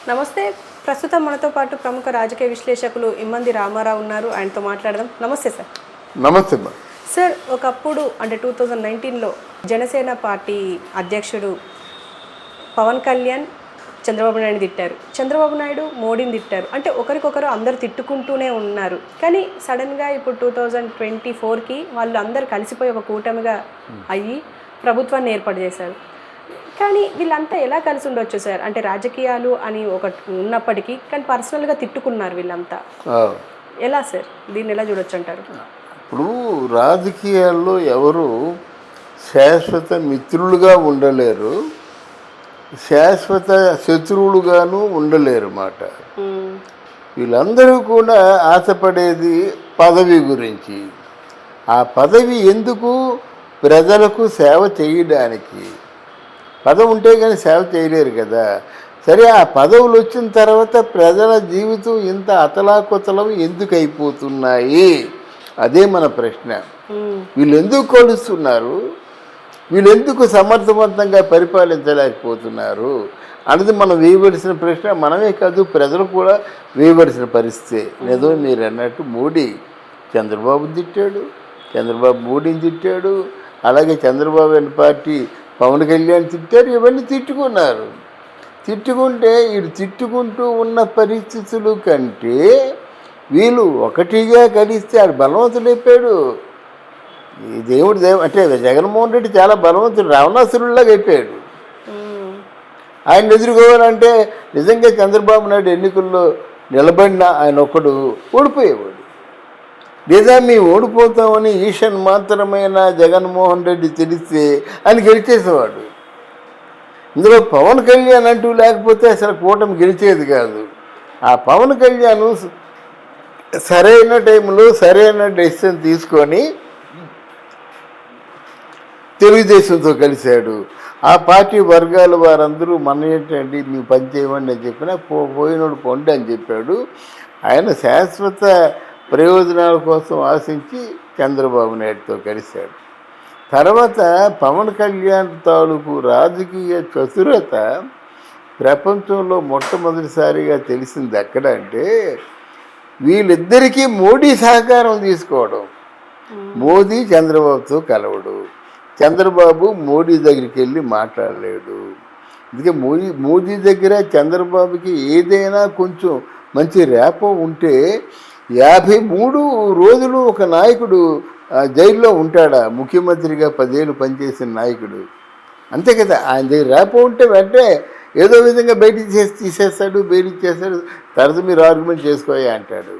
నమస్తే. ప్రస్తుతం మనతో పాటు ప్రముఖ రాజకీయ విశ్లేషకులు ఇమ్మంది రామారావు ఉన్నారు. ఆయనతో మాట్లాడదాం. నమస్తే సార్. నమస్తే. సార్, ఒకప్పుడు అంటే 2019లో జనసేన పార్టీ అధ్యక్షుడు పవన్ కళ్యాణ్ చంద్రబాబు నాయుడు తిట్టారు, చంద్రబాబు నాయుడు మోడీని తిట్టారు. అంటే ఒకరికొకరు అందరు తిట్టుకుంటూనే ఉన్నారు. కానీ సడన్గా ఇప్పుడు 2024కి వాళ్ళు అందరు కలిసిపోయి ఒక కూటమిగా అయ్యి ప్రభుత్వాన్ని ఏర్పాటు చేశారు. కానీ వీళ్ళంతా ఎలా కలిసి ఉండొచ్చు సార్? అంటే రాజకీయాలు అని ఒకటి ఉన్నప్పటికీ కానీ పర్సనల్గా తిట్టుకున్నారు వీళ్ళంతా. ఎలా సార్, దీన్ని ఎలా చూడొచ్చు అంటారు? ఇప్పుడు రాజకీయాల్లో ఎవరు శాశ్వత మిత్రులుగా ఉండలేరు, శాశ్వత శత్రువులుగాను ఉండలేరు మాట. వీళ్ళందరూ కూడా ఆశపడేది పదవి గురించి. ఆ పదవి ఎందుకు? ప్రజలకు సేవ చేయడానికి. పదవి ఉంటే కానీ సేవ చేయలేరు కదా. సరే, ఆ పదవులు వచ్చిన తర్వాత ప్రజల జీవితం ఇంత అతలాకుతలం ఎందుకు అయిపోతున్నాయి? అదే మన ప్రశ్న. వీళ్ళు ఎందుకు కొలుస్తున్నారు? వీళ్ళు ఎందుకు సమర్థవంతంగా పరిపాలించలేకపోతున్నారు అన్నది మనం వేయవలసిన ప్రశ్న. మనమే కాదు, ప్రజలు కూడా వేయవలసిన పరిస్థితి. ఏదో మీరు అన్నట్టు మోడీ చంద్రబాబుని తిట్టాడు, చంద్రబాబు మోడీని తిట్టాడు, అలాగే చంద్రబాబు అనే పార్టీ పవన్ కళ్యాణ్ తిట్టారు. ఇవన్నీ తిట్టుకున్నారు. తిట్టుకుంటే వీడు తిట్టుకుంటూ ఉన్న పరిస్థితులు కంటే వీళ్ళు ఒకటిగా కలిస్తే ఆడు బలవంతుడు అయిపోయాడు. ఈ దేవుడు అంటే జగన్మోహన్ రెడ్డి చాలా బలవంతుడు, రావణాసురుడిలాగా అయిపోయాడు. ఆయన ఎదుర్కోవాలంటే నిజంగా చంద్రబాబు నాయుడు ఎన్నికల్లో నిలబడిన ఆయన ఒక్కడు ఓడిపోయేవాడు. లేదా మేము ఓడిపోతామని ఈషన్ మాత్రమైన జగన్మోహన్ రెడ్డి తెలిస్తే ఆయన గెలిచేసేవాడు. ఇందులో పవన్ కళ్యాణ్ అంటూ లేకపోతే అసలు కూటమి గెలిచేది కాదు. ఆ పవన్ కళ్యాణ్ సరైన టైంలో సరైన డెసిషన్ తీసుకొని తెలుగుదేశంతో కలిశాడు. ఆ పార్టీ వర్గాల వారందరూ మన ఏంటండి మీ పని చేయమని నేను చెప్పినా పోయినోడు పొండి అని చెప్పాడు. ఆయన శాశ్వత ప్రయోజనాల కోసం ఆశించి చంద్రబాబు నాయుడుతో కలిశాడు. తర్వాత పవన్ కళ్యాణ్ తాలూకు రాజకీయ చతురత ప్రపంచంలో మొట్టమొదటిసారిగా తెలిసింది ఎక్కడంటే వీళ్ళిద్దరికీ మోడీ సహకారం తీసుకోవడం. మోదీ చంద్రబాబుతో కలవడు, చంద్రబాబు మోడీ దగ్గరికి వెళ్ళి మాట్లాడలేడు. అందుకే మోదీ దగ్గర చంద్రబాబుకి ఏదైనా కొంచెం మంచి రేపం ఉంటే 53 రోజులు ఒక నాయకుడు జైల్లో ఉంటాడా? ముఖ్యమంత్రిగా 10 ఏళ్ళు పనిచేసిన నాయకుడు అంతే కదా. ఆయన దగ్గర రేపం ఉంటే వెంటనే ఏదో విధంగా బయటికి తీసేస్తాడు, బెయిల్ ఇచ్చేస్తాడు, తర్వాత మీరు ఆర్గ్యుమెంట్ చేసుకోయా అంటాడు.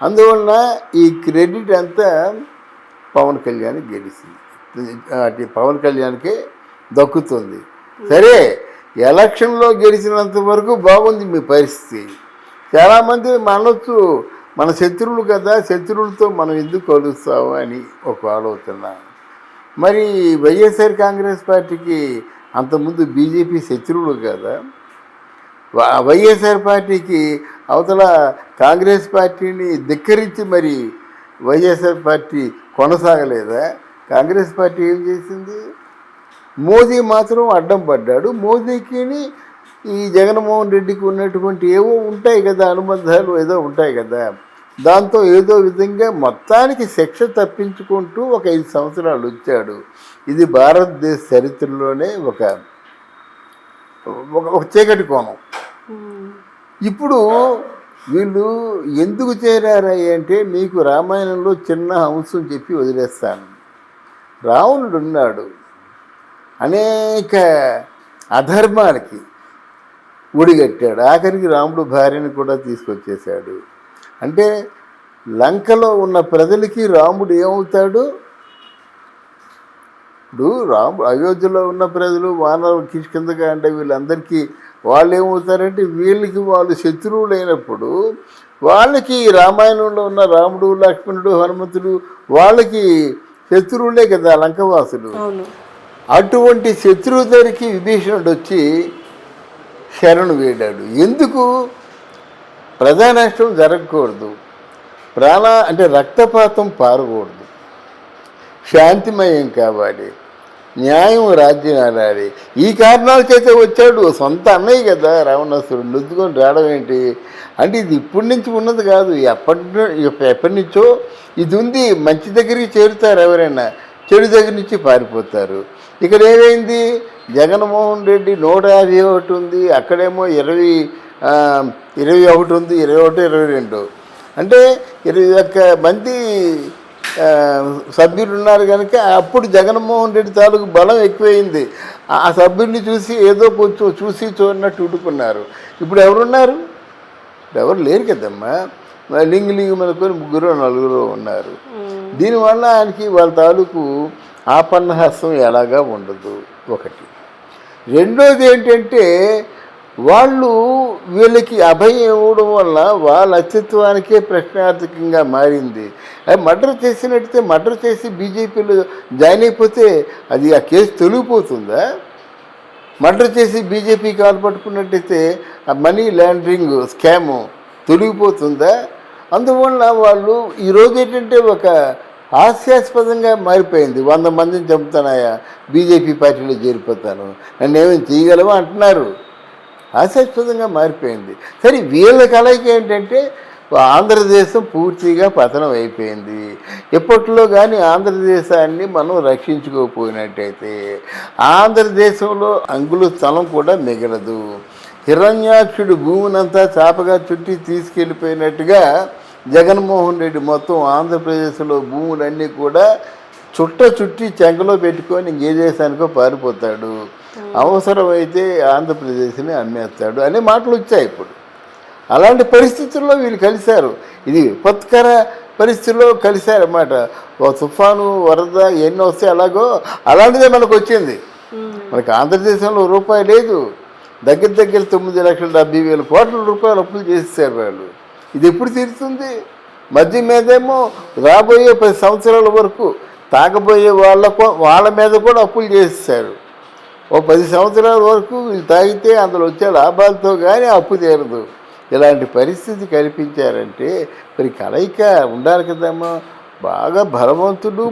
అందువలన ఈ క్రెడిట్ అంతా పవన్ కళ్యాణ్ గెలిచింది, పవన్ కళ్యాణ్కే దక్కుతుంది. సరే, ఎలక్షన్లో గెలిచినంత వరకు బాగుంది మీ పరిస్థితి. చాలామంది మనొచ్చు మన శత్రువులు కదా, శత్రువులతో మనం ఎందుకు కలుస్తాము అని ఒక ఆలోచన. మరి వైఎస్ఆర్ కాంగ్రెస్ పార్టీకి అంతకుముందు బీజేపీ శత్రువులు కదా. వైఎస్ఆర్ పార్టీకి అవతల కాంగ్రెస్ పార్టీని ధిక్కరించి మరి వైఎస్ఆర్ పార్టీ కొనసాగలేదా? కాంగ్రెస్ పార్టీ ఏం చేసింది? మోదీ మాత్రం అడ్డం పడ్డాడు. మోదీకి ఈ జగన్మోహన్ రెడ్డికి ఉన్నటువంటి ఏవో ఉంటాయి కదా, అనుబంధాలు ఏదో ఉంటాయి కదా. దాంతో ఏదో విధంగా మొత్తానికి శిక్ష తప్పించుకుంటూ ఒక 5 సంవత్సరాలు వచ్చాడు. ఇది భారతదేశ చరిత్రలోనే ఒక చీకటి కోణం. ఇప్పుడు వీళ్ళు ఎందుకు చేరారు అంటే మీకు రామాయణంలో చిన్న అంశం చెప్పి వదిలేస్తాను. రావణుడు ఉన్నాడు, అనేక అధర్మాలకి ఒడిగట్టాడు. ఆఖరికి రాముడు భార్యను కూడా తీసుకొచ్చేశాడు. అంటే లంకలో ఉన్న ప్రజలకి రాముడు ఏమవుతాడు? ఇప్పుడు అయోధ్యలో ఉన్న ప్రజలు వానర కిష్కిందగా అంటే వీళ్ళందరికీ వాళ్ళు ఏమవుతారంటే వీళ్ళకి వాళ్ళు శత్రువులైనప్పుడు వాళ్ళకి రామాయణంలో ఉన్న రాముడు, లక్ష్మణుడు, హనుమంతుడు వాళ్ళకి శత్రువులే కదా లంకవాసులు. అటువంటి శత్రువు దగ్గరికి విభీషణుడు వచ్చి శరణు వేడాడు. ఎందుకు? ప్రజానష్టం జరగకూడదు, అంటే రక్తపాతం పారకూడదు, శాంతిమయం కావాలి. న్యాయం రాజ్యం ఆడాలి. ఈ కారణాల చేత వచ్చాడు. సొంత అన్నయ్య కదా రావణాసురుడు, నుద్దుకొని రావడం ఏంటి అంటే ఇది ఇప్పటి నుంచి ఉన్నది కాదు, ఎప్పటి నుంచో ఇది ఉంది. మంచి దగ్గరికి చేరుతారు ఎవరైనా, చెడు దగ్గర నుంచి పారిపోతారు. ఇక్కడ ఏమైంది, జగన్మోహన్ రెడ్డి 151 ఉంది, అక్కడేమో 21 ఉంది, 21, 22 అంటే 21 మంది సభ్యులు ఉన్నారు కనుక అప్పుడు జగన్మోహన్ రెడ్డి తాలూకు బలం ఎక్కువైంది. ఆ సభ్యుల్ని చూసి ఏదో కొంచెం చూసి చూడనట్టు ఉడుకున్నారు. ఇప్పుడు ఎవరున్నారు, ఎవరు లేరు కదమ్మా. లింగు మనకొని 3, 4 ఉన్నారు. దీనివల్ల ఆయనకి వాళ్ళ తాలూకు ఆపన్నహస్తం ఎలాగా ఉండదు ఒకటి. రెండోది ఏంటంటే వాళ్ళు వీళ్ళకి అభయం ఇవ్వడం వల్ల వాళ్ళ అస్తిత్వానికే ప్రశ్నార్థకంగా మారింది. అది మర్డర్ చేసినట్టయితే మర్డర్ చేసి బీజేపీలో జాయిన్ అయిపోతే అది ఆ కేసు తొలగిపోతుందా? మర్డర్ చేసి బీజేపీ కాలు పట్టుకున్నట్టయితే ఆ మనీ లాండరింగ్ స్కాము తొలగిపోతుందా? అందువల్ల వాళ్ళు ఈరోజు ఏంటంటే ఒక హాస్యాస్పదంగా మారిపోయింది. 100 మందిని చంపుతానాయా, బీజేపీ పార్టీలో చేరిపోతాను, నన్ను ఏమైనా చేయగలవా అంటున్నారు. హాస్యాస్పదంగా మారిపోయింది. సరే వీళ్ళ కలయిక ఏంటంటే ఆంధ్రదేశం పూర్తిగా పతనం అయిపోయింది. ఎప్పట్లో కానీ ఆంధ్రదేశాన్ని మనం రక్షించుకోకపోయినట్టయితే ఆంధ్రదేశంలో అంగుళ స్థలం కూడా మిగలదు. హిరణ్యాక్షుడు భూమినంతా చాపగా చుట్టి తీసుకెళ్ళిపోయినట్టుగా జగన్మోహన్ రెడ్డి మొత్తం ఆంధ్రప్రదేశ్లో భూములన్నీ కూడా చుట్టి చెంగలో పెట్టుకొని ఏ దేశానికో పారిపోతాడు, అవసరమైతే ఆంధ్రప్రదేశ్ని అమ్మేస్తాడు అనే మాటలు వచ్చాయి ఇప్పుడు. అలాంటి పరిస్థితుల్లో వీళ్ళు కలిశారు. ఇది విపత్కర పరిస్థితుల్లో కలిశారన్నమాట. ఒక తుఫాను, వరద ఎన్ని వస్తే అలాంటిదే మనకు వచ్చింది. మనకి ఆంధ్రదేశంలో రూపాయి లేదు. దగ్గర 9,70,000 కోట్ల రూపాయలు అప్పులు చేసేసారు వాళ్ళు. ఇది ఎప్పుడు తీరుతుంది? మధ్య మీదేమో రాబోయే 10 సంవత్సరాల వరకు తాగబోయే వాళ్ళ మీద కూడా అప్పులు చేసేసారు. ఓ 10 సంవత్సరాల వరకు వీళ్ళు తాగితే అందులో వచ్చే లాభాలతో కానీ అప్పు తీరదు. ఇలాంటి పరిస్థితి కల్పించారంటే మరి కలయిక ఉండాలి కదమ్మా. బాగా బలవంతుడు,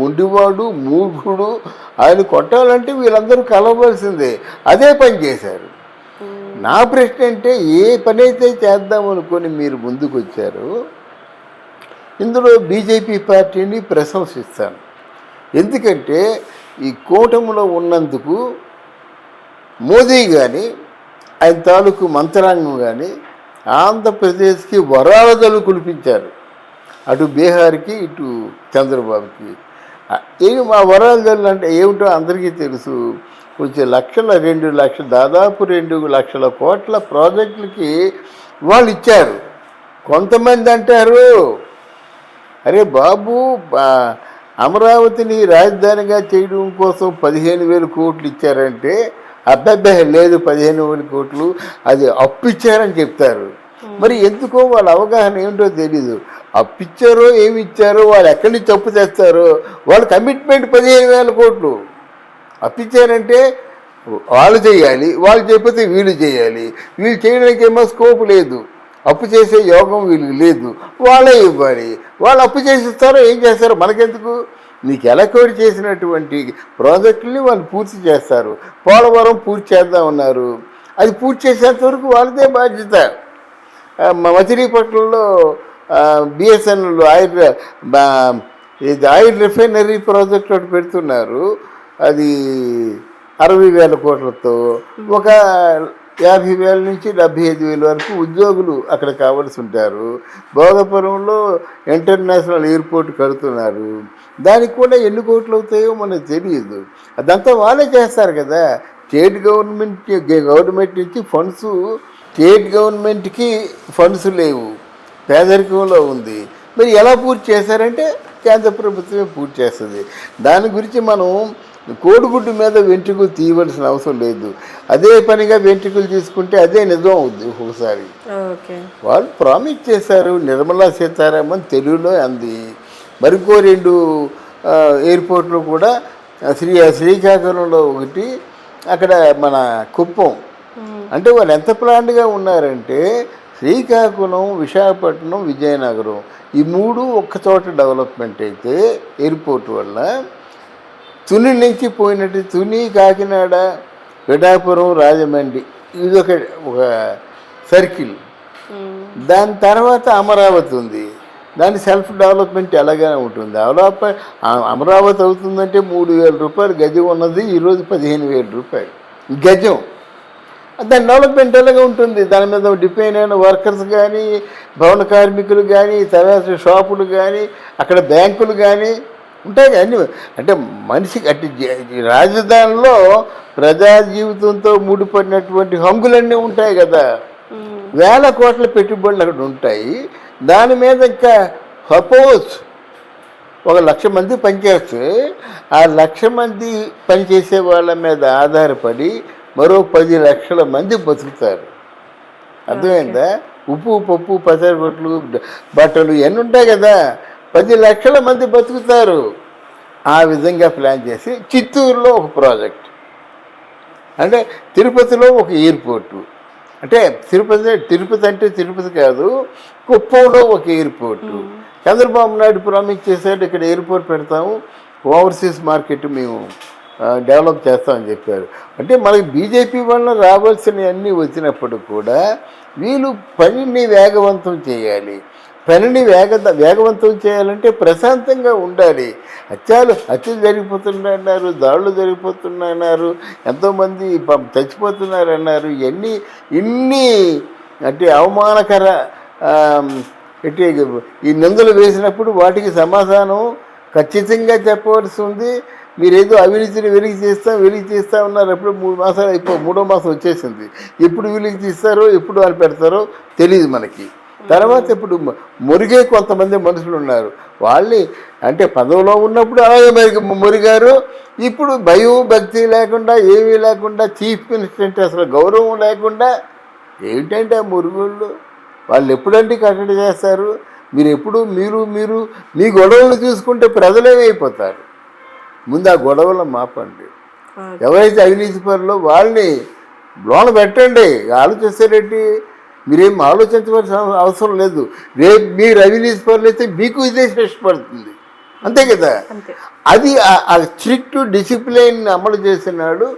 మొండివాడు, మూర్ఖుడు, ఆయన కొట్టాలంటే వీళ్ళందరూ కలవలసిందే. అదే పని చేశారు. నా ప్రశ్న అంటే ఏ పని అయితే చేద్దామనుకొని మీరు ముందుకు వచ్చారో ఇందులో బీజేపీ పార్టీని ప్రశంసిస్తాను. ఎందుకంటే ఈ కూటమిలో ఉన్నందుకు మోదీ కానీ ఆయన తాలూకు మంత్రాంగం కానీ ఆంధ్రప్రదేశ్కి వరాలదలు కురిపించారు. అటు బీహార్కి, ఇటు చంద్రబాబుకి. ఏమి మా వరాలదలు అంటే ఏమిటో అందరికీ తెలుసు. కొంచెం 2 లక్షలు దాదాపు 2 లక్షల కోట్ల ప్రాజెక్టులకి వాళ్ళు ఇచ్చారు. కొంతమంది అంటారు, అరే బాబు అమరావతిని రాజధానిగా చేయడం కోసం 15,000 కోట్లు ఇచ్చారంటే అబ్బాయి లేదు, 15,000 కోట్లు అది అప్పు ఇచ్చారని చెప్తారు. మరి ఎందుకో వాళ్ళ అవగాహన ఏమిటో తెలీదు. అప్పిచ్చారో ఏమి ఇచ్చారో, వాళ్ళు ఎక్కడి నుంచి అప్పు తెస్తారో, వాళ్ళ కమిట్మెంట్ 15,000 కోట్లు. అప్పిచ్చారంటే వాళ్ళు చేయాలి, వాళ్ళు చేయకపోతే వీళ్ళు చేయాలి. వీళ్ళు చేయడానికి ఏమో స్కోప్ లేదు, అప్పు చేసే యోగం వీళ్ళకి లేదు, వాళ్ళే ఇవ్వాలి. వాళ్ళు అప్పు చేసిస్తారో ఏం చేస్తారో మనకెందుకు? నీకు ఎలకోడి చేసినటువంటి ప్రాజెక్టుని వాళ్ళు పూర్తి చేస్తారు. పోలవరం పూర్తి చేద్దామన్నారు, అది పూర్తి చేసేంత వరకు వాళ్ళదే బాధ్యత. మచిలీపట్నంలో బిఎస్ఎన్ఎల్ ఆయిల్ రిఫైనరీ ప్రాజెక్ట్ ఒకటి పెడుతున్నారు. అది 60,000 కోట్లతో ఒక 50,000 నుంచి 75,000 వరకు ఉద్యోగులు అక్కడ కావాల్సి ఉంటారు. భోగపురంలో ఇంటర్నేషనల్ ఎయిర్పోర్ట్ కడుతున్నారు. దానికి కూడా ఎన్ని కోట్లు అవుతాయో మనకు తెలియదు. అదంతా వాళ్ళే చేస్తారు కదా. స్టేట్ గవర్నమెంట్ నుంచి ఫండ్స్, స్టేట్ గవర్నమెంట్కి ఫండ్స్ లేవు, పేదరికంలో ఉంది. మరి ఎలా పూర్తి చేశారంటే కేంద్ర ప్రభుత్వమే పూర్తి చేస్తుంది. దాని గురించి మనం కోడిగుడ్డు మీద వెంట్రుకలు తీయవలసిన అవసరం లేదు. అదే పనిగా వెంట్రుకలు తీసుకుంటే అదే నిజం అవుద్ది ఒకసారి. వాళ్ళు ప్రామిస్ చేశారు. నిర్మలా సీతారామన్ తెలుగులో అంది. మరికో 2 ఎయిర్పోర్ట్లు కూడా శ్రీకాకుళంలో ఒకటి, అక్కడ మన కుప్పం. అంటే వాళ్ళు ఎంత ప్లాన్డ్గా ఉన్నారంటే శ్రీకాకుళం, విశాఖపట్నం, విజయనగరం ఈ 3 ఒక్కచోట డెవలప్మెంట్ అయితే ఎయిర్పోర్ట్ వల్ల తుని నుంచి పోయినట్టు తుని, కాకినాడ, పిఠాపురం, రాజమండ్రి ఇది ఒక సర్కిల్. దాని తర్వాత అమరావతి ఉంది. దాని సెల్ఫ్ డెవలప్మెంట్ ఎలాగైనా ఉంటుంది. అమరావతి అవుతుందంటే 3,000 రూపాయలు గజం ఉన్నది, ఈరోజు 15,000 రూపాయలు గజం. దాని డెవలప్మెంట్ ఎలాగ ఉంటుంది? దాని మీద డిపెండ్ అయిన వర్కర్స్ కానీ, భవన కార్మికులు కానీ, తర్వాత షాపులు కానీ, అక్కడ బ్యాంకులు కానీ ఉంటాయి. అన్నీ అంటే మనిషికి అట్టి రాజధానిలో ప్రజా జీవితంతో ముడిపడినటువంటి హంగులన్నీ ఉంటాయి కదా. వేల కోట్ల పెట్టుబడులు అక్కడ ఉంటాయి. దాని మీద ఇంకా సపోజ్ 1,00,000 మంది పనిచేస్తే ఆ 1,00,000 మంది పనిచేసే వాళ్ళ మీద ఆధారపడి మరో 10 లక్షల మంది బతుకుతారు. అర్థమైందా? ఉప్పు, పప్పు, పసరగొట్లు, బట్టలు ఇవన్నీ ఉంటాయి కదా. 10 లక్షల మంది బతుకుతారు. ఆ విధంగా ప్లాన్ చేసి చిత్తూరులో ఒక ప్రాజెక్ట్, అంటే తిరుపతిలో ఒక ఎయిర్పోర్టు, అంటే తిరుపతి అంటే తిరుపతి కాదు, కుప్పంలో ఒక ఎయిర్పోర్టు. చంద్రబాబు నాయుడు ప్రామిస్ చేశాడు, ఇక్కడ ఎయిర్పోర్ట్ పెడతాము, ఓవర్సీస్ మార్కెట్ మేము డెవలప్ చేస్తామని చెప్పారు. అంటే మనకి బీజేపీ వల్ల రావాల్సినవన్నీ వచ్చినప్పుడు కూడా వీళ్ళు పనిని వేగవంతం చేయాలి. పనిని వేగవంతం చేయాలంటే ప్రశాంతంగా ఉండాలి. హత్యలు జరిగిపోతున్నాయన్నారు, దాడులు జరిగిపోతున్నాయన్నారు, ఎంతోమంది చచ్చిపోతున్నారన్నారు. ఇన్ని అంటే అవమానకర ఈ నిందలు వేసినప్పుడు వాటికి సమాధానం ఖచ్చితంగా చెప్పవలసి ఉంది. మీరేదో అవినీతిని వెలికి చేస్తా ఉన్నారు. ఎప్పుడు 3 మాసాలు మూడో మాసం వచ్చేసింది. ఎప్పుడు వెలికి తీస్తారో, ఎప్పుడు వాళ్ళు పెడతారో తెలియదు మనకి. తర్వాత ఇప్పుడు మురిగే కొంతమంది మనుషులు ఉన్నారు. వాళ్ళని అంటే పదవిలో ఉన్నప్పుడు అలాగే మురిగారు. ఇప్పుడు భయం భక్తి లేకుండా, ఏమీ లేకుండా, చీఫ్ మినిస్టర్ అంటే అసలు గౌరవం లేకుండా ఏంటంటే ఆ మురుగుళ్ళు వాళ్ళు ఎప్పుడంటే కట్టడి చేస్తారు. మీరు మీ గొడవలు చూసుకుంటే ప్రజలేమైపోతారు. ముందు ఆ గొడవలు మాపండి. ఎవరైతే అవినీతి పరులో వాళ్ళని లోన పెట్టండి. ఆలోచిస్తారేంటి? మీరేం ఆలోచించవలసిన అవసరం లేదు. రేపు మీరు అవినీతి పరులు అయితే మీకు ఇదే శిక్ష అంతే కదా. అది ఆ స్ట్రిక్ట్ డిసిప్లిన్ అమలు చేసినాడు